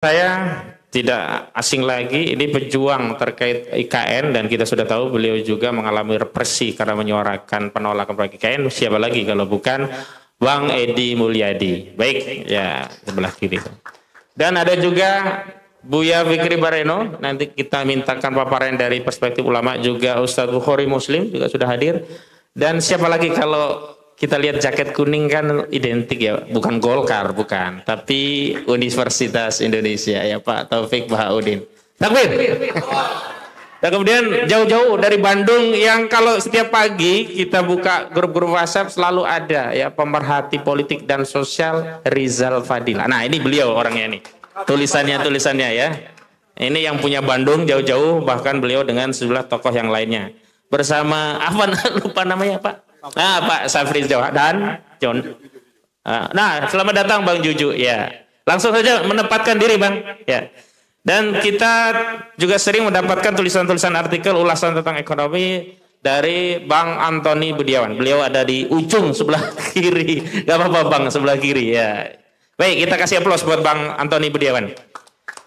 Saya tidak asing lagi, ini pejuang terkait IKN dan kita sudah tahu beliau juga mengalami represi karena menyuarakan penolakan proyek IKN. Siapa lagi kalau bukan Bang Edi Mulyadi. Baik, ya sebelah kiri. Dan ada juga Buya Fikri Bareno, nanti kita mintakan paparan dari perspektif ulama, juga Ustadz Bukhari Muslim juga sudah hadir. Dan siapa lagi kalau kita lihat jaket kuning kan identik ya, bukan Golkar, bukan, tapi Universitas Indonesia ya Pak Taufik Bahaudin. Takbir. Dan kemudian jauh-jauh dari Bandung yang kalau setiap pagi kita buka grup-grup WhatsApp selalu ada ya pemerhati politik dan sosial Rizal Fadila. Nah ini beliau orangnya nih, tulisannya ya. Ini yang punya Bandung jauh-jauh, bahkan beliau dengan sejumlah tokoh yang lainnya. Bersama apa lupa namanya Pak? Nah Pak Safri Jawa dan John. Nah selamat datang Bang Juju ya. Langsung saja menempatkan diri Bang ya. Dan kita juga sering mendapatkan tulisan-tulisan artikel ulasan tentang ekonomi dari Bang Antoni Budiawan. Beliau ada di ujung sebelah kiri. Gak apa-apa Bang, sebelah kiri ya. Baik, kita kasih aplaus buat Bang Antoni Budiawan.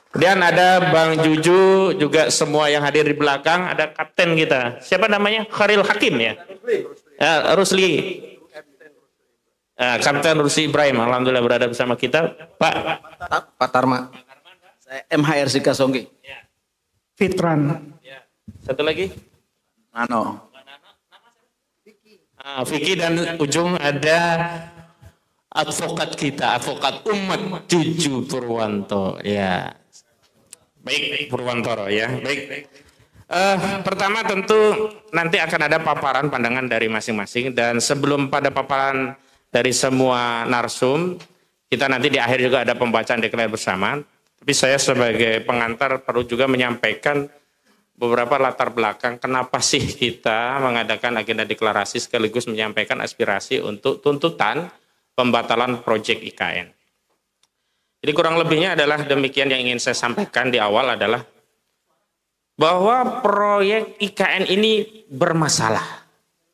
Kemudian ada Bang Juju, juga semua yang hadir di belakang. Ada kapten kita. Siapa namanya? Kharil Hakim ya? Rusli. Kapten Rusli Ibrahim. Alhamdulillah berada bersama kita. Pak Tarma. MHR Sika Songgi. Fitran. Satu lagi? Nano. Vicky, dan ujung ada advokat kita, advokat umat Juju Purwanto. Ya. Baik, Purwantoro ya. Baik. Pertama tentu nanti akan ada paparan pandangan dari masing-masing, dan sebelum pada paparan dari semua narsum, kita nanti di akhir juga ada pembacaan deklarasi bersama. Tapi saya sebagai pengantar perlu juga menyampaikan beberapa latar belakang kenapa sih kita mengadakan agenda deklarasi sekaligus menyampaikan aspirasi untuk tuntutan pembatalan proyek IKN. Jadi kurang lebihnya adalah demikian yang ingin saya sampaikan di awal adalah bahwa proyek IKN ini bermasalah.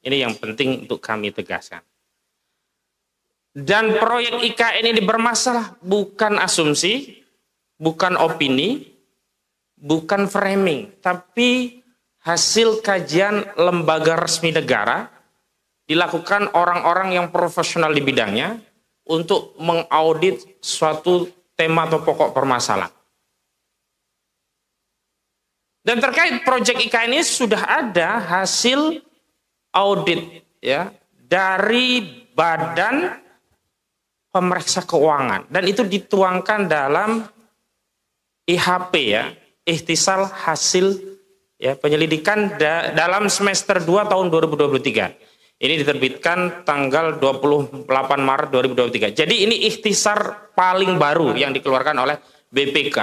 Ini yang penting untuk kami tegaskan. Dan proyek IKN ini bermasalah bukan asumsi, bukan opini, bukan framing, tapi hasil kajian lembaga resmi negara dilakukan orang-orang yang profesional di bidangnya untuk mengaudit suatu tema atau pokok permasalahan. Dan terkait proyek IKN ini sudah ada hasil audit ya dari Badan Pemeriksa Keuangan, dan itu dituangkan dalam IHP ya, ikhtisal hasil ya penyelidikan dalam semester 2 tahun 2023. Ini diterbitkan tanggal 28 Maret 2023. Jadi ini ikhtisar paling baru yang dikeluarkan oleh BPK.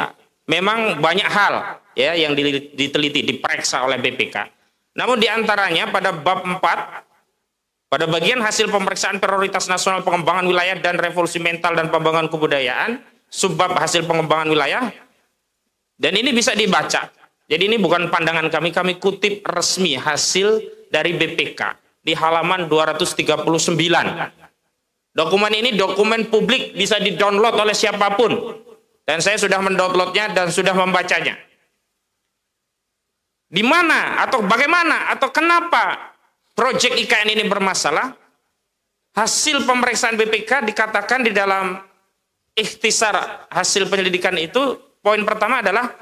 Memang banyak hal ya yang diteliti, diperiksa oleh BPK. Namun diantaranya pada bab 4, pada bagian hasil pemeriksaan prioritas nasional pengembangan wilayah dan revolusi mental dan pembangunan kebudayaan, subbab hasil pengembangan wilayah. Dan ini bisa dibaca. Jadi ini bukan pandangan kami kutip resmi hasil dari BPK di halaman 239. Dokumen ini dokumen publik, bisa di-download oleh siapapun. Dan saya sudah mendownloadnya dan sudah membacanya. Di mana atau bagaimana atau kenapa proyek IKN ini bermasalah? Hasil pemeriksaan BPK dikatakan di dalam ikhtisar hasil penyelidikan itu, poin pertama adalah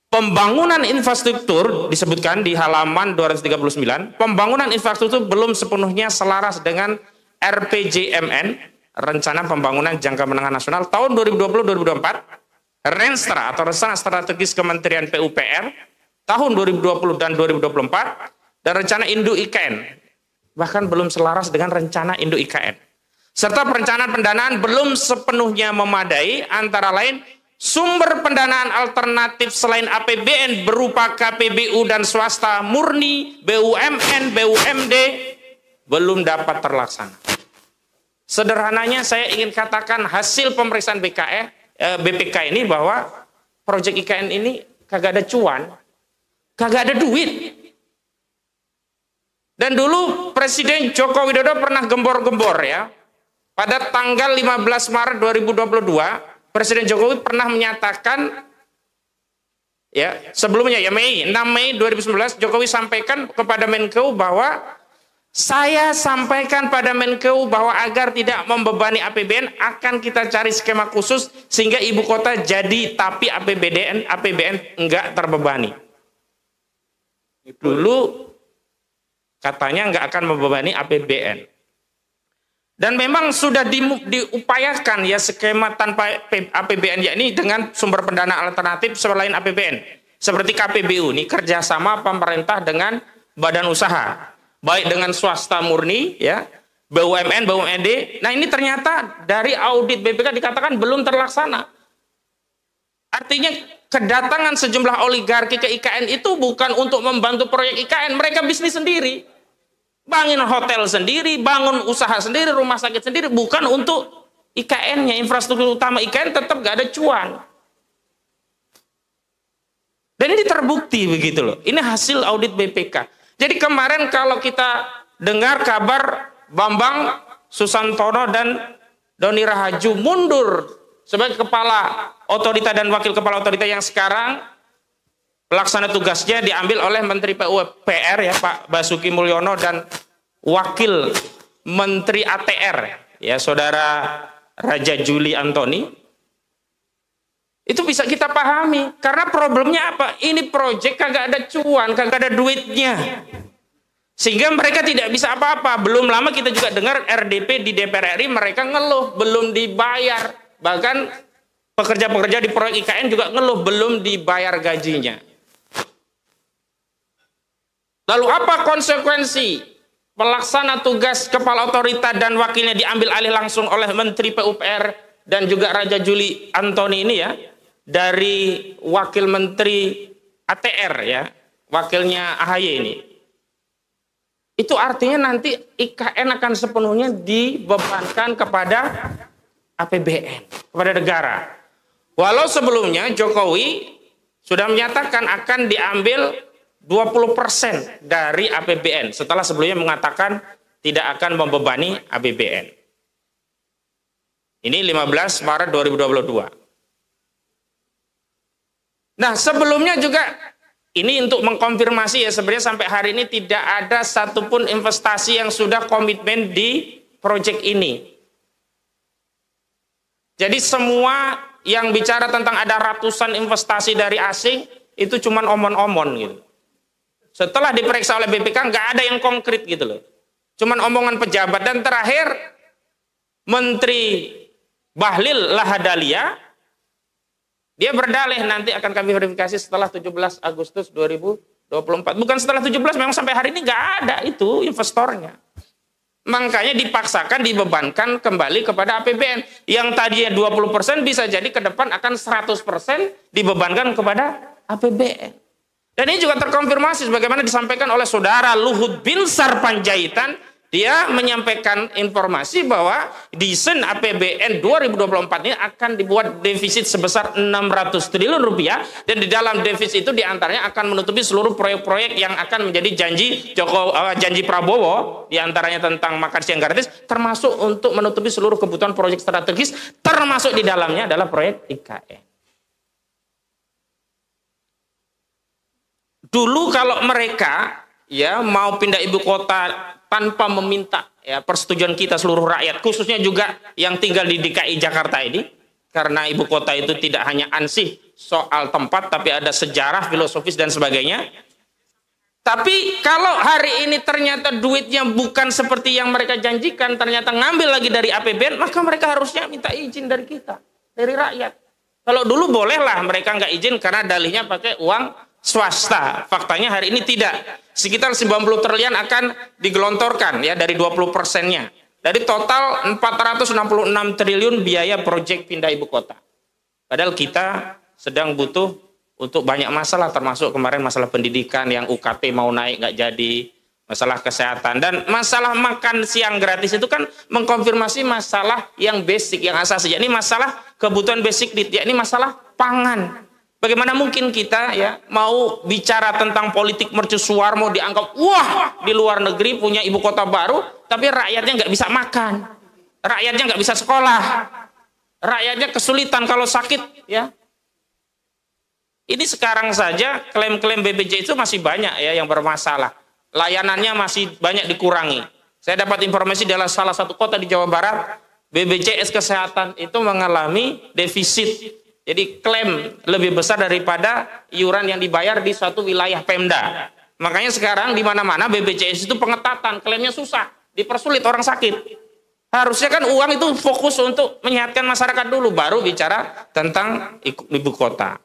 pembangunan infrastruktur, disebutkan di halaman 239, pembangunan infrastruktur belum sepenuhnya selaras dengan RPJMN, Rencana Pembangunan Jangka Menengah Nasional tahun 2020-2024, Renstra atau Rencana Strategis Kementerian PUPR tahun 2020 dan 2024, dan Rencana Induk IKN, bahkan belum selaras dengan Rencana Induk IKN. Serta perencanaan pendanaan belum sepenuhnya memadai, antara lain sumber pendanaan alternatif selain APBN berupa KPBU dan swasta murni, BUMN, BUMD belum dapat terlaksana. Sederhananya saya ingin katakan hasil pemeriksaan BPK ini bahwa proyek IKN ini kagak ada cuan, kagak ada duit. Dan dulu Presiden Joko Widodo pernah gembor-gembor ya, pada tanggal 15 Maret 2022 Presiden Jokowi pernah menyatakan, ya sebelumnya ya 6 Mei 2019 Jokowi sampaikan kepada Menkeu bahwa saya sampaikan pada Menkeu bahwa agar tidak membebani APBN akan kita cari skema khusus sehingga ibu kota jadi tapi APBN enggak terbebani. Dulu katanya enggak akan membebani APBN. Dan memang sudah diupayakan ya skema tanpa APBN, yakni dengan sumber pendanaan alternatif selain APBN. Seperti KPBU, ini kerjasama pemerintah dengan badan usaha. Baik dengan swasta murni, ya, BUMN, BUMD. Nah ini ternyata dari audit BPK dikatakan belum terlaksana. Artinya kedatangan sejumlah oligarki ke IKN itu bukan untuk membantu proyek IKN, mereka bisnis sendiri. Bangun hotel sendiri, bangun usaha sendiri, rumah sakit sendiri, bukan untuk IKN-nya, infrastruktur utama IKN tetap gak ada cuan. Dan ini terbukti begitu loh. Ini hasil audit BPK. Jadi kemarin kalau kita dengar kabar Bambang Susantono dan Doni Rahaju mundur sebagai kepala otorita dan wakil kepala otorita yang sekarang pelaksana tugasnya diambil oleh Menteri PUPR ya Pak Basuki Mulyono dan wakil Menteri ATR ya Saudara Raja Juli Antoni. Itu bisa kita pahami karena problemnya apa? Ini proyek kagak ada cuan, kagak ada duitnya. Sehingga mereka tidak bisa apa-apa. Belum lama kita juga dengar RDP di DPR RI mereka ngeluh belum dibayar. Bahkan pekerja-pekerja di proyek IKN juga ngeluh belum dibayar gajinya. Lalu apa konsekuensi pelaksana tugas kepala otorita dan wakilnya diambil alih langsung oleh Menteri PUPR dan juga Raja Juli Antoni ini ya, dari wakil Menteri ATR ya, wakilnya AHY ini. Itu artinya nanti IKN akan sepenuhnya dibebankan kepada APBN, kepada negara. Walau sebelumnya Jokowi sudah menyatakan akan diambil 20% dari APBN setelah sebelumnya mengatakan tidak akan membebani APBN. Ini 15 Maret 2022. Nah, sebelumnya juga ini untuk mengkonfirmasi ya, sebenarnya sampai hari ini tidak ada satupun investasi yang sudah komitmen di proyek ini. Jadi semua yang bicara tentang ada ratusan investasi dari asing itu cuman omon-omon gitu. Setelah diperiksa oleh BPK nggak ada yang konkret gitu loh. Cuman omongan pejabat. Dan terakhir Menteri Bahlil Lahadalia dia berdalih nanti akan kami verifikasi setelah 17 Agustus 2024. Bukan setelah 17, memang sampai hari ini nggak ada itu investornya. Makanya dipaksakan dibebankan kembali kepada APBN. Yang tadinya 20% bisa jadi ke depan akan 100% dibebankan kepada APBN. Dan ini juga terkonfirmasi sebagaimana disampaikan oleh Saudara Luhut Binsar Panjaitan. Dia menyampaikan informasi bahwa desain APBN 2024 ini akan dibuat defisit sebesar 600 triliun rupiah, dan di dalam defisit itu diantaranya akan menutupi seluruh proyek-proyek yang akan menjadi janji Prabowo, diantaranya tentang makan siang gratis, termasuk untuk menutupi seluruh kebutuhan proyek strategis, termasuk di dalamnya adalah proyek IKN. Dulu kalau mereka ya mau pindah ibu kota tanpa meminta ya persetujuan kita seluruh rakyat, khususnya juga yang tinggal di DKI Jakarta ini, karena ibu kota itu tidak hanya ansih soal tempat, tapi ada sejarah, filosofis dan sebagainya. Tapi kalau hari ini ternyata duitnya bukan seperti yang mereka janjikan, ternyata ngambil lagi dari APBN, maka mereka harusnya minta izin dari kita, dari rakyat. Kalau dulu bolehlah mereka nggak izin karena dalihnya pakai uang swasta. Faktanya hari ini tidak. Sekitar 90 triliun akan digelontorkan ya dari 20%-nya. Dari total 466 triliun biaya proyek pindah ibu kota. Padahal kita sedang butuh untuk banyak masalah, termasuk kemarin masalah pendidikan yang UKT mau naik nggak jadi, masalah kesehatan, dan masalah makan siang gratis itu kan mengkonfirmasi masalah yang basic, yang asasi. Ini masalah kebutuhan basic, yakni masalah pangan. Bagaimana mungkin kita ya mau bicara tentang politik mercusuar, mau dianggap wah di luar negeri punya ibu kota baru, tapi rakyatnya nggak bisa makan, rakyatnya nggak bisa sekolah. Rakyatnya kesulitan kalau sakit, ya. Ini sekarang saja klaim-klaim BPJS itu masih banyak ya yang bermasalah. Layanannya masih banyak dikurangi. Saya dapat informasi dalam salah satu kota di Jawa Barat, BPJS Kesehatan itu mengalami defisit. Jadi klaim lebih besar daripada iuran yang dibayar di suatu wilayah Pemda. Makanya sekarang di mana-mana BPJS itu pengetatan, klaimnya susah, dipersulit orang sakit. Harusnya kan uang itu fokus untuk menyehatkan masyarakat dulu, baru bicara tentang ibu kota.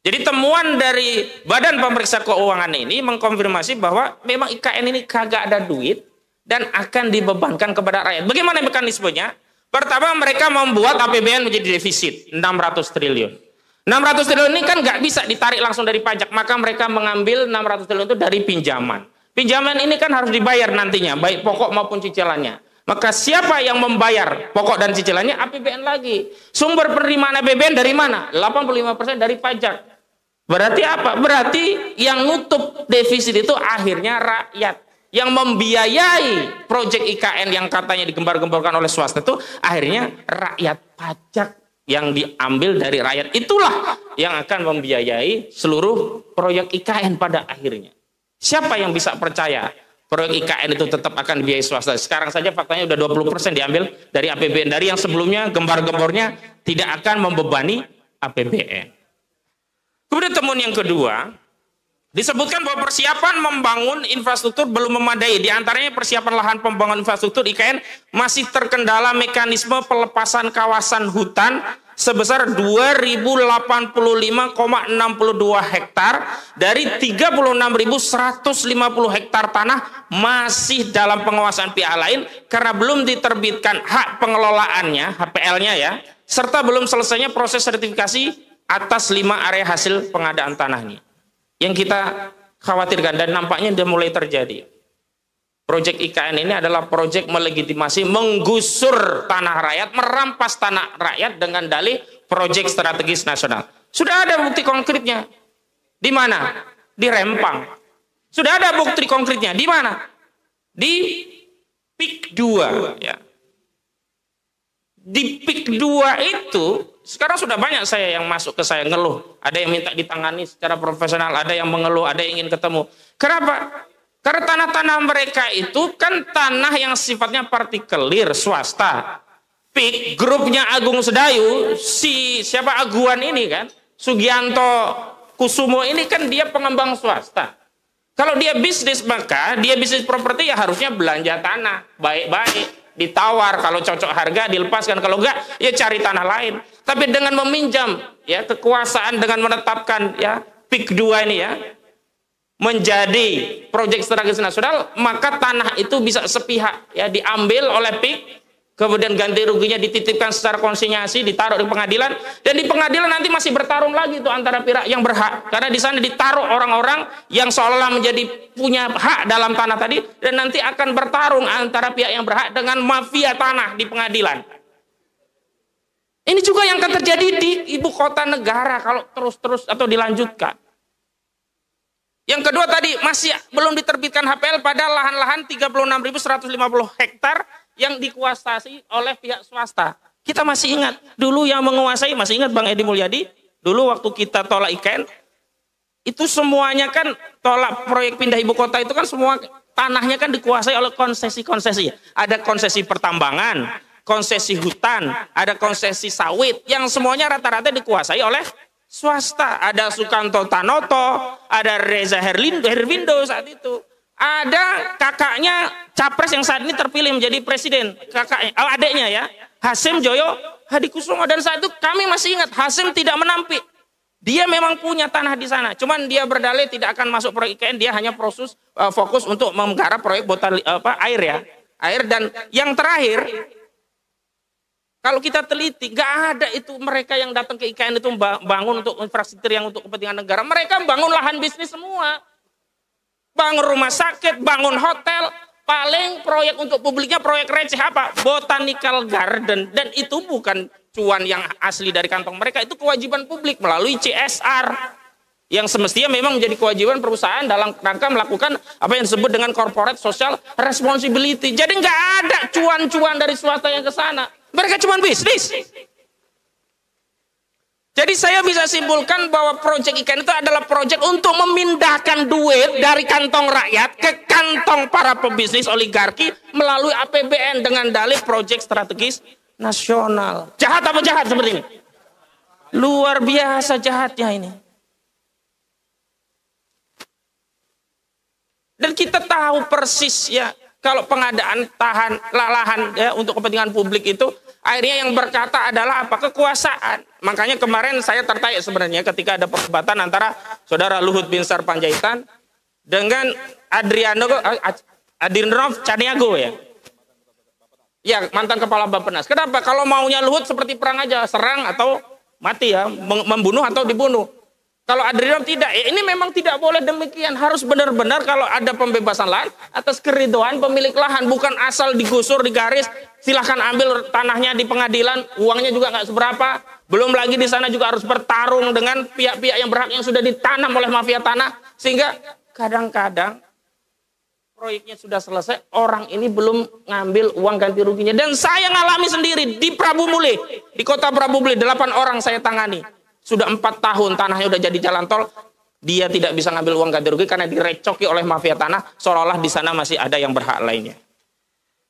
Jadi temuan dari Badan Pemeriksa Keuangan ini mengkonfirmasi bahwa memang IKN ini kagak ada duit dan akan dibebankan kepada rakyat. Bagaimana mekanismenya? Pertama, mereka membuat APBN menjadi defisit 600 triliun. 600 triliun ini kan nggak bisa ditarik langsung dari pajak, maka mereka mengambil 600 triliun itu dari pinjaman. Pinjaman ini kan harus dibayar nantinya, baik pokok maupun cicilannya. Maka siapa yang membayar pokok dan cicilannya? APBN lagi. Sumber penerimaan APBN dari mana? 85% dari pajak. Berarti apa? Berarti yang nutup defisit itu akhirnya rakyat. Yang membiayai proyek IKN yang katanya digembar-gemborkan oleh swasta itu akhirnya rakyat. Pajak yang diambil dari rakyat itulah yang akan membiayai seluruh proyek IKN pada akhirnya. Siapa yang bisa percaya proyek IKN itu tetap akan dibiayai swasta? Sekarang saja faktanya udah 20% diambil dari APBN. Dari yang sebelumnya gembar-gembornya tidak akan membebani APBN. Kemudian temuan yang kedua, disebutkan bahwa persiapan membangun infrastruktur belum memadai. Di antaranya persiapan lahan pembangunan infrastruktur IKN masih terkendala mekanisme pelepasan kawasan hutan sebesar 2.085,62 hektar dari 36.150 hektar tanah masih dalam penguasaan pihak lain karena belum diterbitkan hak pengelolaannya, HPL-nya ya, serta belum selesainya proses sertifikasi atas 5 area hasil pengadaan tanah ini. Yang kita khawatirkan dan nampaknya sudah mulai terjadi. Proyek IKN ini adalah proyek melegitimasi menggusur tanah rakyat, merampas tanah rakyat dengan dalih proyek strategis nasional. Sudah ada bukti konkretnya. Di mana? Di Rempang. Sudah ada bukti konkretnya. Di mana? Di PIK 2 ya. Di PIK 2 itu sekarang sudah banyak saya yang masuk ke saya ngeluh. Ada yang minta ditangani secara profesional, ada yang mengeluh, ada yang ingin ketemu. Kenapa? Karena tanah-tanah mereka itu kan tanah yang sifatnya partikelir, swasta. PIK, grupnya Agung Sedayu, siapa Aguan ini kan, Sugianto Kusumo ini kan dia pengembang swasta. Kalau dia bisnis, maka dia bisnis properti ya harusnya belanja tanah, baik-baik. Ditawar, kalau cocok harga dilepaskan, kalau enggak ya cari tanah lain. Tapi dengan meminjam ya kekuasaan dengan menetapkan ya PIK 2 ini ya menjadi proyek strategis nasional, maka tanah itu bisa sepihak ya diambil oleh PIK, kemudian ganti ruginya dititipkan secara konsinyasi, ditaruh di pengadilan, dan di pengadilan nanti masih bertarung lagi itu antara pihak yang berhak, karena di sana ditaruh orang-orang yang seolah-olah menjadi punya hak dalam tanah tadi, dan nanti akan bertarung antara pihak yang berhak dengan mafia tanah di pengadilan. Ini juga yang akan terjadi di ibu kota negara kalau terus-terus atau dilanjutkan. Yang kedua tadi masih belum diterbitkan HPL pada lahan-lahan 36.150 hektar yang dikuasai oleh pihak swasta. Kita masih ingat dulu yang menguasai, masih ingat Bang Edi Mulyadi, dulu waktu kita tolak IKN itu semuanya kan tolak proyek pindah ibu kota itu kan semua tanahnya kan dikuasai oleh konsesi-konsesi. Ada konsesi pertambangan, konsesi hutan, ada konsesi sawit yang semuanya rata-rata dikuasai oleh swasta. Ada Sukanto Tanoto, ada Reza Herwindo saat itu. Ada kakaknya capres yang saat ini terpilih menjadi presiden, kakaknya, adiknya ya, Hasim Joyo Hadikusumo, dan saat itu kami masih ingat Hasim tidak menampik. Dia memang punya tanah di sana, cuman dia berdalih tidak akan masuk proyek IKN, dia hanya fokus untuk menggarap proyek air ya, air. Dan yang terakhir, kalau kita teliti, nggak ada itu mereka yang datang ke IKN itu bangun untuk infrastruktur yang untuk kepentingan negara. Mereka bangun lahan bisnis semua. Bangun rumah sakit, bangun hotel. Paling proyek untuk publiknya proyek receh apa? Botanical Garden. Dan itu bukan cuan yang asli dari kantong mereka. Itu kewajiban publik melalui CSR. Yang semestinya memang menjadi kewajiban perusahaan dalam rangka melakukan apa yang disebut dengan corporate social responsibility. Jadi nggak ada cuan-cuan dari swasta yang ke sana. Mereka cuma bisnis. Jadi saya bisa simpulkan bahwa proyek IKN itu adalah proyek untuk memindahkan duit dari kantong rakyat ke kantong para pebisnis oligarki melalui APBN dengan dalih proyek strategis nasional. Jahat apa jahat seperti ini? Luar biasa jahatnya ini. Dan kita tahu persis ya, kalau pengadaan lahan ya untuk kepentingan publik itu akhirnya yang berkata adalah apa? Kekuasaan. Makanya kemarin saya tertarik sebenarnya ketika ada perdebatan antara saudara Luhut Binsar Panjaitan dengan Adinrov Caniago ya. Ya, mantan kepala Bappenas. Kenapa? Kalau maunya Luhut seperti perang aja, serang atau mati ya, membunuh atau dibunuh. Kalau Adrianov tidak, ya ini memang tidak boleh demikian. Harus benar-benar kalau ada pembebasan lahan atas keridhaan pemilik lahan, bukan asal digusur, digaris, silahkan ambil tanahnya di pengadilan, uangnya juga nggak seberapa. Belum lagi di sana juga harus bertarung dengan pihak-pihak yang berhak yang sudah ditanam oleh mafia tanah, sehingga kadang-kadang proyeknya sudah selesai, orang ini belum ngambil uang ganti ruginya. Dan saya ngalami sendiri di Prabu Muli, di kota Prabu Muli, 8 orang saya tangani. Sudah 4 tahun tanahnya udah jadi jalan tol, dia tidak bisa ngambil uang ganti rugi karena direcoki oleh mafia tanah, seolah-olah di sana masih ada yang berhak lainnya.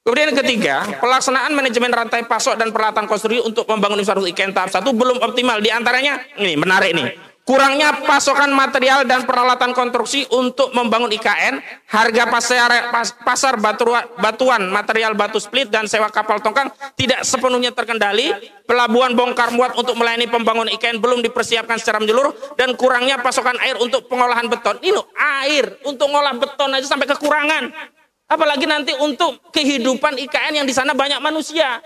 Kemudian yang ketiga, pelaksanaan manajemen rantai pasok dan peralatan konstruksi untuk membangun infrastruktur IKN tahap 1 belum optimal. Di antaranya, ini menarik nih, kurangnya pasokan material dan peralatan konstruksi untuk membangun IKN, harga pasar batuan, material batu split dan sewa kapal tongkang tidak sepenuhnya terkendali, pelabuhan bongkar muat untuk melayani pembangunan IKN belum dipersiapkan secara menyeluruh, dan kurangnya pasokan air untuk pengolahan beton. Ini air untuk ngolah beton aja sampai kekurangan. Apalagi nanti untuk kehidupan IKN yang di sana banyak manusia.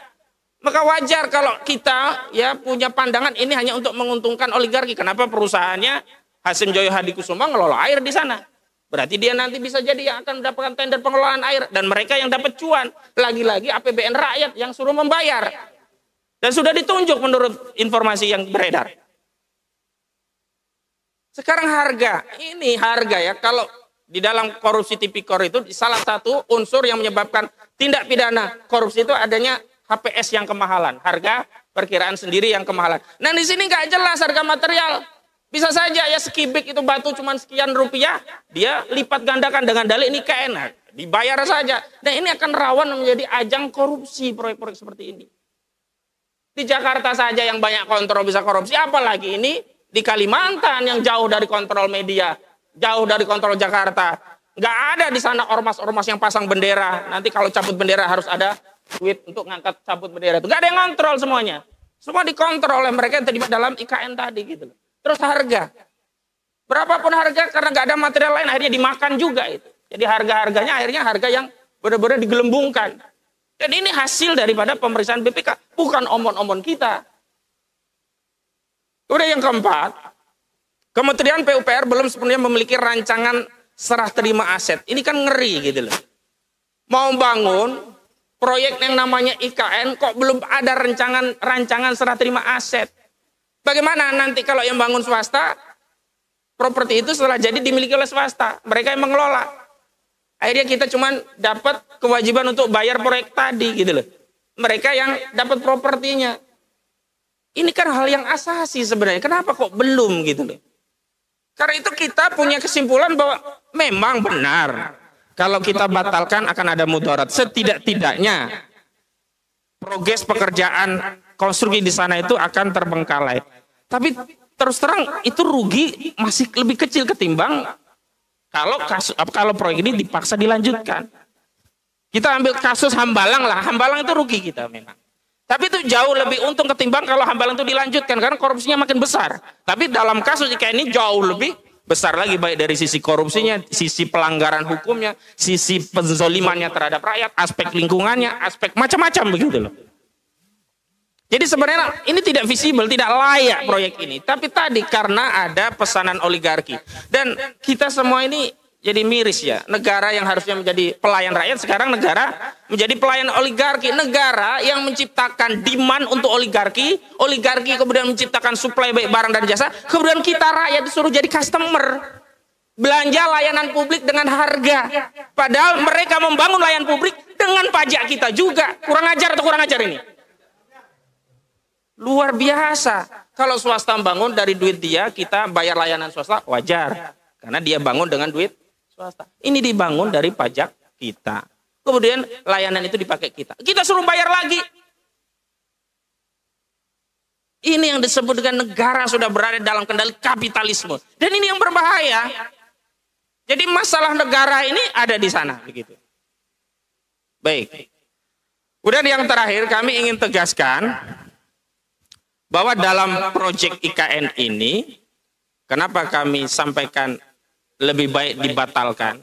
Maka wajar kalau kita ya punya pandangan ini hanya untuk menguntungkan oligarki. Kenapa perusahaannya Hasim Joyo Hadikusuma ngelola air di sana? Berarti dia nanti bisa jadi yang akan mendapatkan tender pengelolaan air. Dan mereka yang dapat cuan. Lagi-lagi APBN rakyat yang suruh membayar. Dan sudah ditunjuk menurut informasi yang beredar. Sekarang harga. Ini harga ya. Kalau di dalam korupsi tipikor itu salah satu unsur yang menyebabkan tindak pidana korupsi itu adanya HPS yang kemahalan, harga perkiraan sendiri yang kemahalan. Nah di sini nggak jelas harga material. Bisa saja ya sekibik itu batu cuma sekian rupiah, dia lipat gandakan dengan dalih ini IKN, dibayar saja. Dan ini akan rawan menjadi ajang korupsi proyek-proyek seperti ini. Di Jakarta saja yang banyak kontrol bisa korupsi, apalagi ini di Kalimantan yang jauh dari kontrol media, jauh dari kontrol Jakarta. Nggak ada di sana ormas-ormas yang pasang bendera. Nanti kalau cabut bendera harus ada duit untuk ngangkat cabut bendera itu. Gak ada yang ngontrol semuanya. Semua dikontrol oleh mereka yang terlibat dalam IKN tadi gitu. Terus harga. Berapapun harga karena gak ada material lain akhirnya dimakan juga itu. Jadi harga-harganya akhirnya harga yang benar-benar digelembungkan. Dan ini hasil daripada pemeriksaan BPK. Bukan omon-omon kita. Kemudian yang keempat, Kementerian PUPR belum sepenuhnya memiliki rancangan serah terima aset. Ini kan ngeri gitu loh. Mau bangun proyek yang namanya IKN kok belum ada rancangan serah terima aset. Bagaimana nanti kalau yang bangun swasta, properti itu setelah jadi dimiliki oleh swasta, mereka yang mengelola. Akhirnya kita cuma dapat kewajiban untuk bayar proyek tadi gitu loh. Mereka yang dapat propertinya. Ini kan hal yang asasi sebenarnya. Kenapa kok belum gitu loh? Karena itu kita punya kesimpulan bahwa memang benar. Kalau kita batalkan akan ada mudarat. Setidak-tidaknya progres pekerjaan konstruksi di sana itu akan terbengkalai. Tapi terus terang itu rugi masih lebih kecil ketimbang kalau proyek ini dipaksa dilanjutkan. Kita ambil kasus Hambalang lah. Hambalang itu rugi kita memang. Tapi itu jauh lebih untung ketimbang kalau Hambalang itu dilanjutkan karena korupsinya makin besar. Tapi dalam kasus kayak ini jauh lebih besar lagi, baik dari sisi korupsinya, sisi pelanggaran hukumnya, sisi penzolimannya terhadap rakyat, aspek lingkungannya, aspek macam-macam begitu loh. Jadi sebenarnya ini tidak visible, tidak layak proyek ini. Tapi tadi karena ada pesanan oligarki. Dan kita semua ini jadi miris ya. Negara yang harusnya menjadi pelayan rakyat, sekarang negara menjadi pelayan oligarki. Negara yang menciptakan demand untuk oligarki, oligarki kemudian menciptakan supply baik barang dan jasa, kemudian kita rakyat disuruh jadi customer. Belanja layanan publik dengan harga. Padahal mereka membangun layanan publik dengan pajak kita juga. Kurang ajar atau kurang ajar ini? Luar biasa. Kalau swasta bangun dari duit dia, kita bayar layanan swasta, wajar. Karena dia bangun dengan duit swasta. Ini dibangun dari pajak kita. Kemudian layanan itu dipakai kita. Kita suruh bayar lagi. Ini yang disebut dengan negara sudah berada dalam kendali kapitalisme. Dan ini yang berbahaya. Jadi masalah negara ini ada di sana. Begitu. Baik. Kemudian yang terakhir kami ingin tegaskan bahwa dalam proyek IKN ini, kenapa kami sampaikan lebih baik dibatalkan?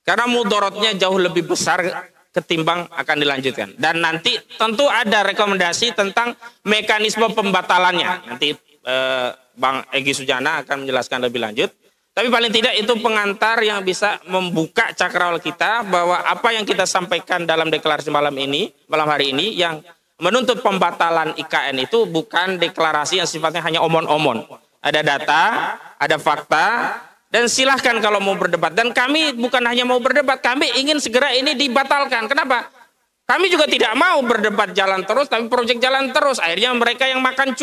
Karena mudorotnya jauh lebih besar ketimbang akan dilanjutkan. Dan nanti tentu ada rekomendasi tentang mekanisme pembatalannya. Nanti Bang Egy Sujana akan menjelaskan lebih lanjut. Tapi paling tidak itu pengantar yang bisa membuka cakrawala kita bahwa apa yang kita sampaikan dalam deklarasi malam hari ini yang menuntut pembatalan IKN itu bukan deklarasi yang sifatnya hanya omon-omon. Ada data, ada fakta, dan silahkan kalau mau berdebat. Dan kami bukan hanya mau berdebat, kami ingin segera ini dibatalkan. Kenapa? Kami juga tidak mau berdebat jalan terus, tapi proyek jalan terus. Akhirnya mereka yang makan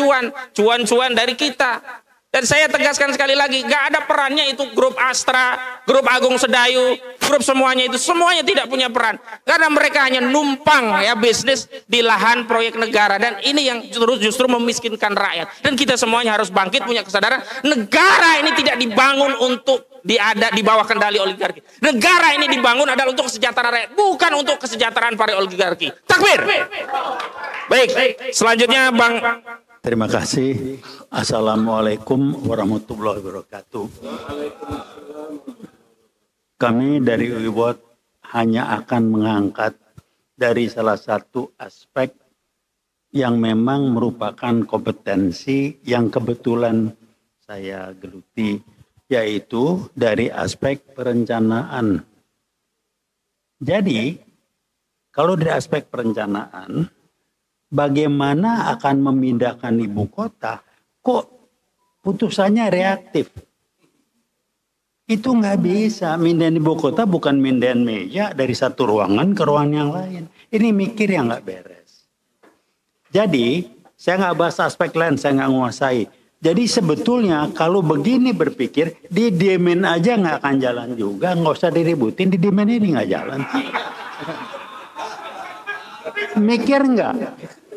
cuan-cuan dari kita. Dan saya tegaskan sekali lagi, gak ada perannya itu grup Astra, grup Agung Sedayu, grup semuanya itu, semuanya tidak punya peran. Karena mereka hanya numpang ya bisnis di lahan proyek negara. Dan ini yang justru memiskinkan rakyat. Dan kita semuanya harus bangkit punya kesadaran, negara ini tidak dibangun untuk di bawah kendali oligarki. Negara ini dibangun adalah untuk kesejahteraan rakyat, bukan untuk kesejahteraan para oligarki. Takbir! Baik, selanjutnya Bang... Terima kasih. Assalamualaikum warahmatullahi wabarakatuh. Kami dari UIWOT hanya akan mengangkat dari salah satu aspek yang memang merupakan kompetensi yang kebetulan saya geluti, yaitu dari aspek perencanaan. Jadi, kalau dari aspek perencanaan, bagaimana akan memindahkan ibu kota, kok putusannya reaktif? Itu nggak bisa. Mindahin ibu kota bukan mindahin meja dari satu ruangan ke ruangan yang lain. Ini mikir yang nggak beres. Jadi, saya nggak bahas aspek lain, saya nggak menguasai. Jadi sebetulnya kalau begini berpikir, didiemin aja nggak akan jalan juga. Nggak usah diributin, didiemin ini nggak jalan. Mikir nggak?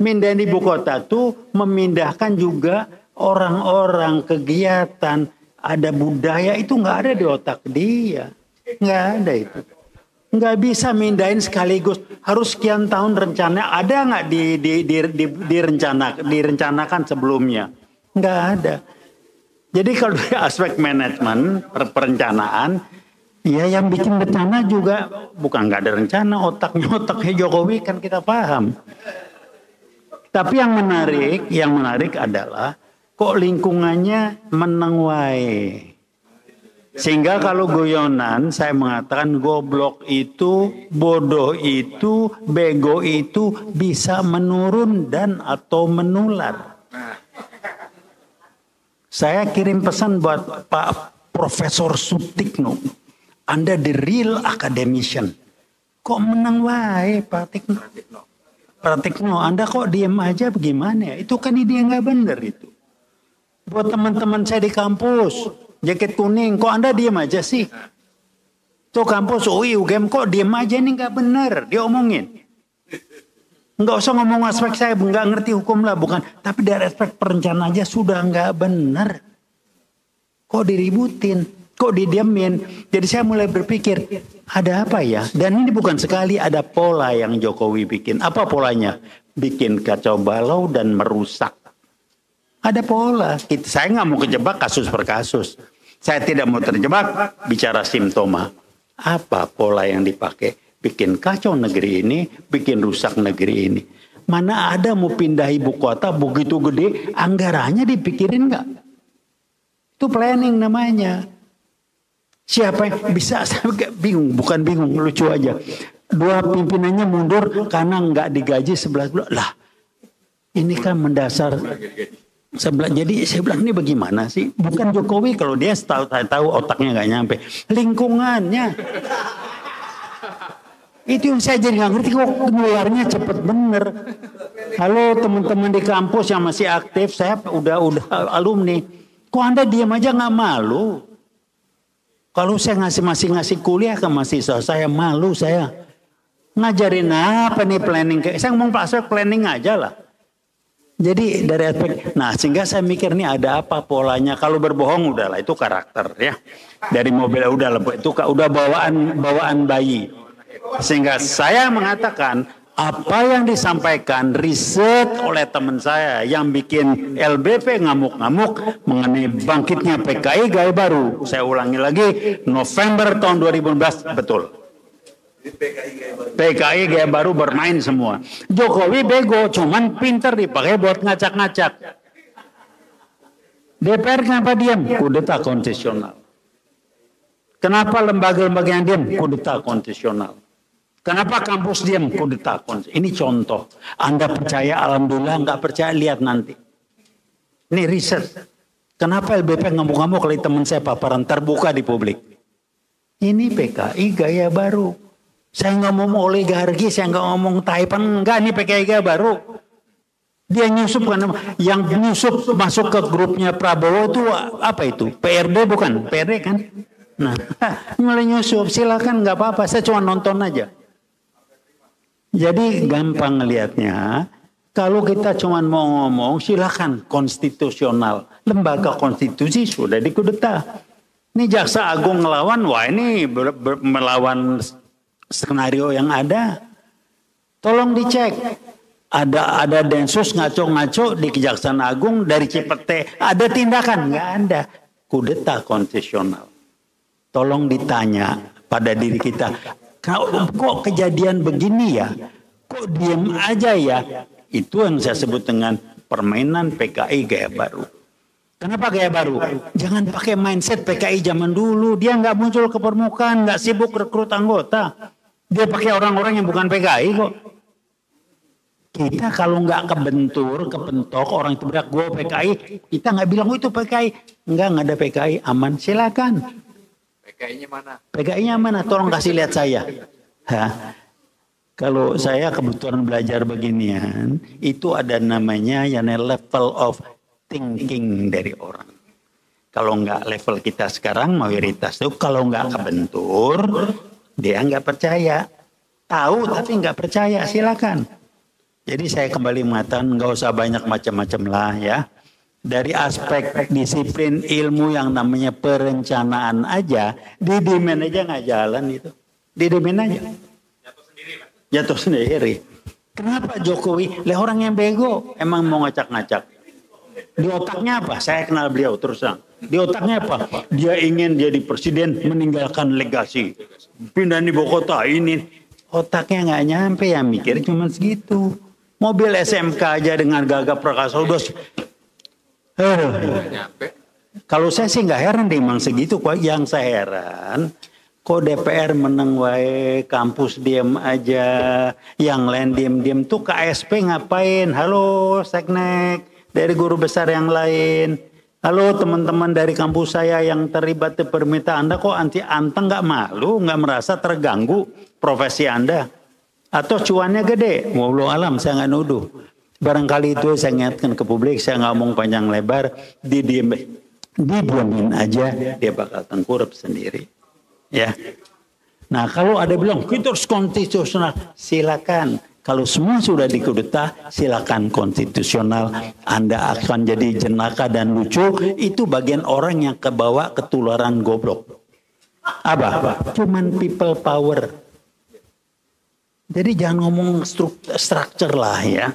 Mindahin ibu kota tuh memindahkan juga orang-orang, kegiatan, ada budaya itu nggak ada di otak dia, nggak ada itu. Nggak bisa mindahin sekaligus, harus sekian tahun rencana, ada nggak direncanakan sebelumnya? Nggak ada. Jadi kalau dari aspek manajemen, perencanaan, ya yang bikin rencana juga bukan nggak ada rencana, otaknya Jokowi kan kita paham. Tapi yang menarik adalah kok lingkungannya meneng wae. Sehingga kalau guyonan saya mengatakan goblok itu, bodoh itu, bego itu bisa menurun dan atau menular. Saya kirim pesan buat Pak Profesor Sutikno. Anda the real academician. Kok menang wae Pak Pratikno, Anda kok diem aja bagaimana ya? Itu kan ide yang nggak bener itu. Buat teman-teman saya di kampus, jaket kuning, kok Anda diem aja sih? Tuh kampus UI, UGM, kok diem aja nih nggak bener, diomongin. Nggak usah ngomong aspek saya, nggak ngerti hukum lah, bukan. Tapi dari aspek perencanaan aja sudah nggak bener. Kok diributin? Kok didiamin? Jadi saya mulai berpikir, ada apa ya? Dan ini bukan sekali, ada pola yang Jokowi bikin. Apa polanya? Bikin kacau balau dan merusak. Ada pola. Saya nggak mau kejebak kasus per kasus. Saya tidak mau terjebak bicara simptoma. Apa pola yang dipakai? Bikin kacau negeri ini, bikin rusak negeri ini. Mana ada mau pindah ibu kota begitu gede, anggarannya dipikirin nggak? Itu planning namanya. Siapa yang bisa? Saya bingung, bukan bingung, lucu aja. Dua pimpinannya mundur karena nggak digaji 11 bulan. Lah, ini kan mendasar sebelah. Jadi saya bilang ini bagaimana sih? Bukan Jokowi kalau dia tahu otaknya nggak nyampe. Lingkungannya. Itu yang saya jadi nggak ngerti kok keluarnya cepet bener. Halo teman-teman di kampus yang masih aktif, saya udah alumni. Kok Anda diam aja nggak malu? Kalau saya masih ngasih kuliah ke mahasiswa, saya malu saya. Ngajarin apa nih planning? Saya ngomong aspek planning aja lah. Jadi dari aspek, nah sehingga saya mikir nih ada apa polanya. Kalau berbohong udahlah itu karakter ya. Dari mobil udah itu udah bawaan bayi. Sehingga saya mengatakan apa yang disampaikan riset oleh teman saya yang bikin LBP ngamuk-ngamuk mengenai bangkitnya PKI gaya baru. Saya ulangi lagi, November tahun 2015 betul. PKI gaya baru bermain semua. Jokowi bego, cuman pinter dipakai buat ngacak-ngacak. DPR kenapa diam? Kudeta konstitusional. Kenapa lembaga-lembaga yang diam? Kudeta konstitusional. Kenapa kampus diam? Kudeta konstitusional. Ini contoh. Anda percaya, alhamdulillah. Nggak percaya, lihat nanti. Ini riset. Kenapa LBP ngamuk-ngamuk kalau teman saya paparan terbuka di publik? Ini PKI gaya baru. Saya nggak ngomong oligarki, saya nggak ngomong Taipan, enggak, ini PKI gaya baru. Dia nyusup kan, yang nyusup masuk ke grupnya Prabowo itu apa itu? PRD bukan? PRD kan? Nah, mulai nyusup, silakan nggak apa-apa, saya cuma nonton aja. Jadi gampang ngelihatnya, kalau kita cuma mau ngomong, silakan konstitusional. Lembaga konstitusi sudah dikudeta. Ini Jaksa Agung ngelawan, wah ini melawan skenario yang ada. Tolong dicek. Ada Densus ngaco-ngaco di Kejaksaan Agung dari Cipete. Ada tindakan? Nggak ada. Kudeta konstitusional. Tolong ditanya pada diri kita. Kok kejadian begini ya? Kok diem aja ya? Itu yang saya sebut dengan permainan PKI gaya baru. Kenapa gaya baru? Jangan pakai mindset PKI zaman dulu. Dia nggak muncul ke permukaan, nggak sibuk rekrut anggota. Dia pakai orang-orang yang bukan PKI kok. Kita kalau nggak kepentok orang itu bilang gue PKI, kita nggak bilang itu PKI. Nggak ada PKI, aman, silakan. PKI-nya mana? PKI-nya mana? Tolong kasih lihat saya. Hah? Kalau saya kebetulan belajar beginian, itu ada namanya yang level of thinking dari orang. Kalau nggak level kita sekarang mayoritas itu kalau nggak kebentur, dia nggak percaya. Tahu tapi nggak percaya, silakan. Jadi saya kembali mengatakan nggak usah banyak macam-macam lah ya. Dari aspek disiplin ilmu yang namanya perencanaan aja, didiemin aja nggak jalan itu. Didiemin aja. Jatuh sendiri. Kenapa Jokowi? Lah orang yang bego emang mau ngacak-ngacak. Di otaknya apa? Saya kenal beliau terus terang. Di otaknya apa? Dia ingin jadi presiden meninggalkan legasi. Pindah ibu kota ini. Otaknya nggak nyampe ya, mikir cuma segitu. Mobil SMK aja dengan Gagap Prakasa udah. Kalau saya sih nggak heran deh, emang segitu kok. Yang saya heran, kok DPR menang wae, kampus diem aja, yang lain diem-diem tuh KSP ngapain? Halo Seknek, dari guru besar yang lain. Halo teman-teman dari kampus saya yang terlibat di permintaan Anda, kok anti anteng nggak malu, nggak merasa terganggu profesi Anda? Atau cuannya gede? Wallahu alam, saya nggak nuduh. Barangkali itu saya ingatkan ke publik, saya nggak ngomong panjang lebar, didiemin aja, dia bakal tengkurap sendiri. Ya. Nah kalau ada bilang kita harus konstitusional, silakan. Kalau semua sudah dikudeta, silakan konstitusional. Anda akan jadi jenaka dan lucu. Itu bagian orang yang kebawa ketularan goblok. Apa? Cuman people power. Jadi jangan ngomong structure lah ya.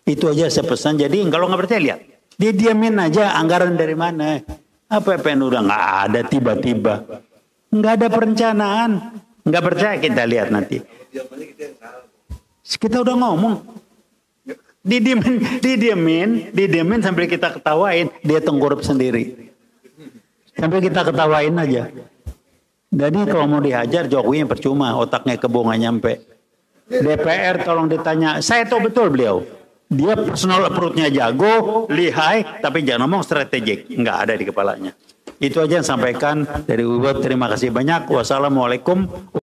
Itu aja saya pesan. Jadi kalau nggak percaya lihat. Dia diamin aja anggaran dari mana. APBN udah nggak ada tiba-tiba. Nggak ada perencanaan. Nggak percaya kita lihat nanti. Kita udah ngomong. Didiemin sambil kita ketawain. Dia tengkurap sendiri. Sambil kita ketawain aja. Jadi kalau mau dihajar Jokowi yang percuma. Otaknya kebo nggak nyampe. DPR tolong ditanya. Saya tahu betul beliau. Dia personal perutnya jago, lihai, tapi jangan ngomong strategik. Nggak ada di kepalanya. Itu aja yang sampaikan dari Ubud. Terima kasih banyak. Wassalamualaikum.